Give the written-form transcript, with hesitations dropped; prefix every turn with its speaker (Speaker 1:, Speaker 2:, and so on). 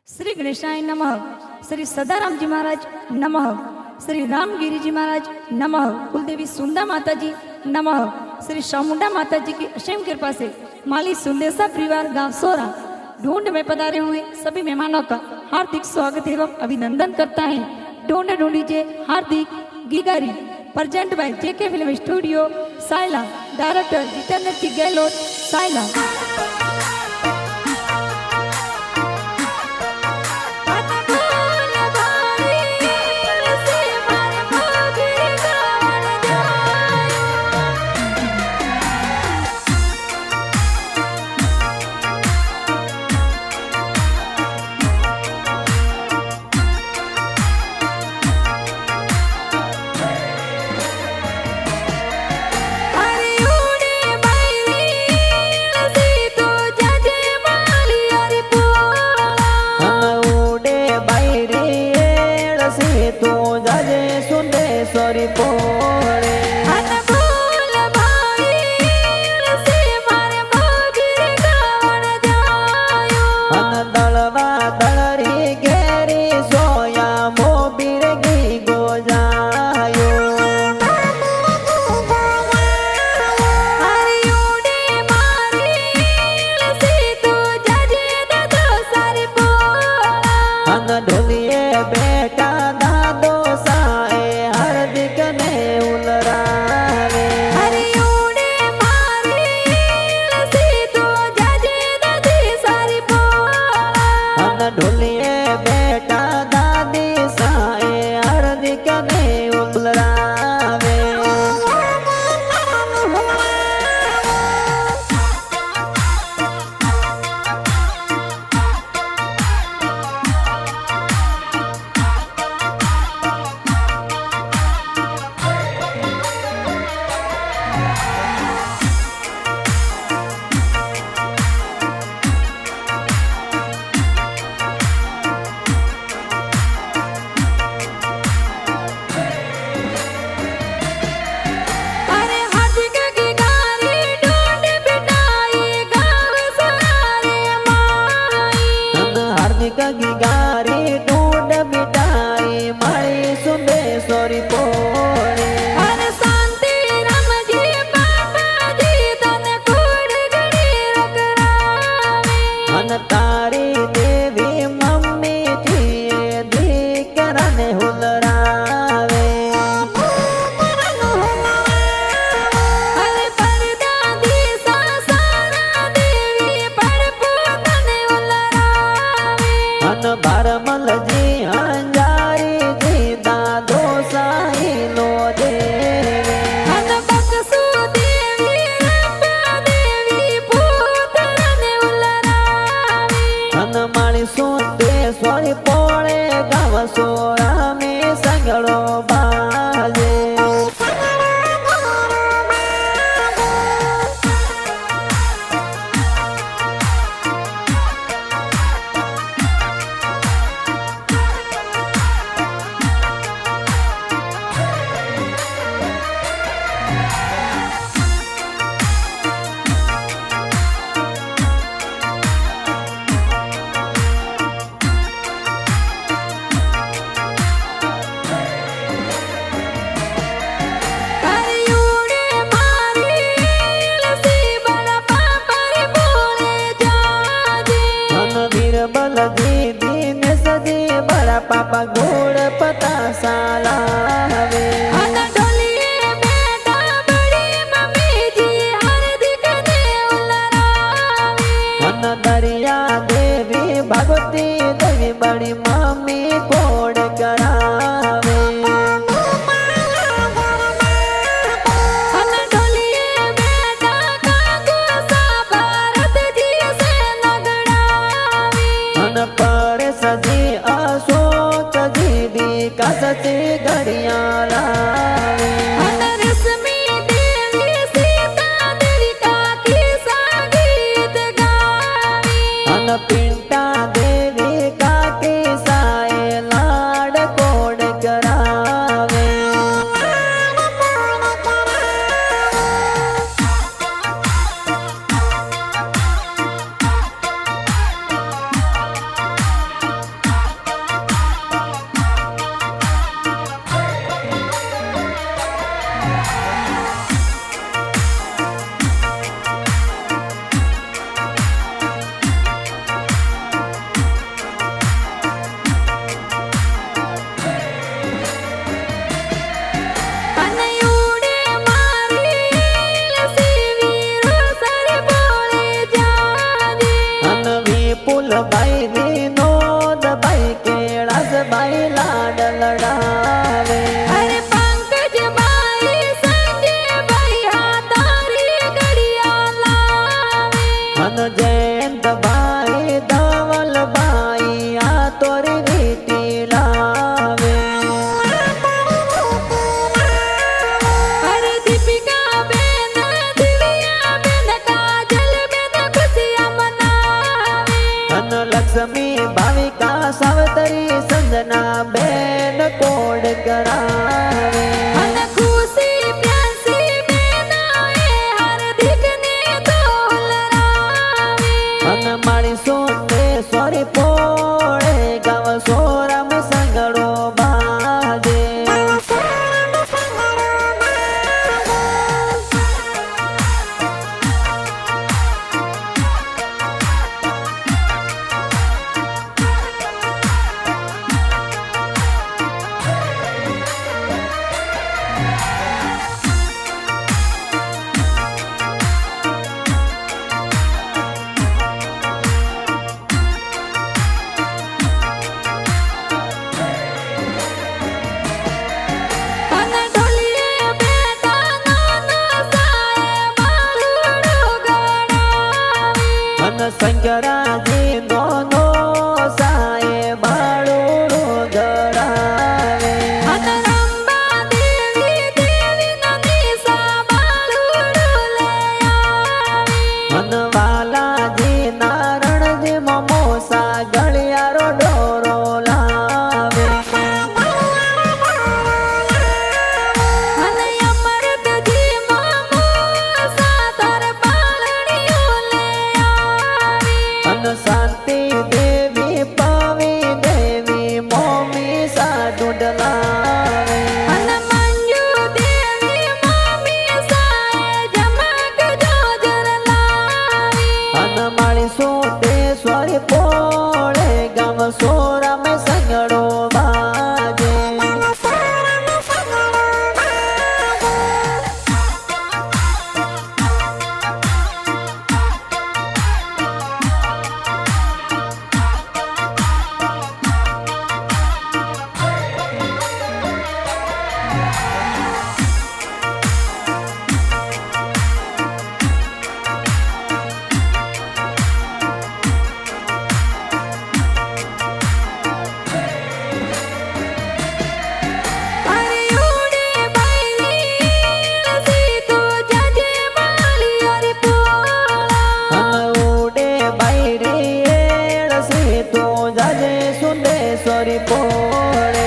Speaker 1: श्री गणेशाय नमः। श्री सदाराम जी महाराज नमः। श्री रामगिरी जी महाराज नमः। कुलदेवी सुंदा माता जी नमः। श्री चामुंडा माता जी की असीम कृपा से माली सुंदेसा परिवार गांव सोरा ढूंढ में पधारे हुए सभी मेहमानों का हार्दिक स्वागत एवं अभिनंदन करता है। ढूंढ ढूंढीजे हार्दिक गिगारी present by JK film studio साइला। डायरेक्टर जितेंद्र जी गहलोत साइला।
Speaker 2: पापा घोड़ पता साला हवे दरिया देवी भगवती देवी बड़ी मम्मी कोड करावे पर सजी अशोक जी दी कसती घड़िया लावे पिंटा देवी का किसाए लाड कोड करावे સાવતરી સંજના બેન કોડ કરાવે
Speaker 1: અને ખુશી પ્યાસી બેનાએ હાર્દિકને દોલરાવે
Speaker 2: અને મારી સોને સોરી પોળે ગાવ સોરામ સંગડો બાજે
Speaker 1: અને ઢોલીએ બેટા નાના સાએ બાળુડું ગણાવી
Speaker 2: અને શંકરાજી નો સાએ બાળુડું ગળાવે
Speaker 1: અને રંબા દેવી દેવીના નિશા બાળુડું લઈ આવી
Speaker 2: અને વાલાજી નારણજી મમોસા ગળિયારો ડોરો લાવે
Speaker 1: અને અમૃતજી મામોસા તાર બાળણીઓ લઈ આવી
Speaker 2: અને શાંતિ દેવી પવી દેવી મોમી સાધુ ડલાવે
Speaker 1: અને મંજુ દેવી મમ્મી સાએ જમક જોજર લાવી
Speaker 2: અને માળી સોટેશ્વરી પોળે ગામ સોરામ સંગડો બાજે
Speaker 1: અરે ઉડે બાયલી સીતો જાજે માલી અરે પોળા
Speaker 2: અને ઉડે બાયરી એળસી તો જાજે સુંદેશ્વરી પોળે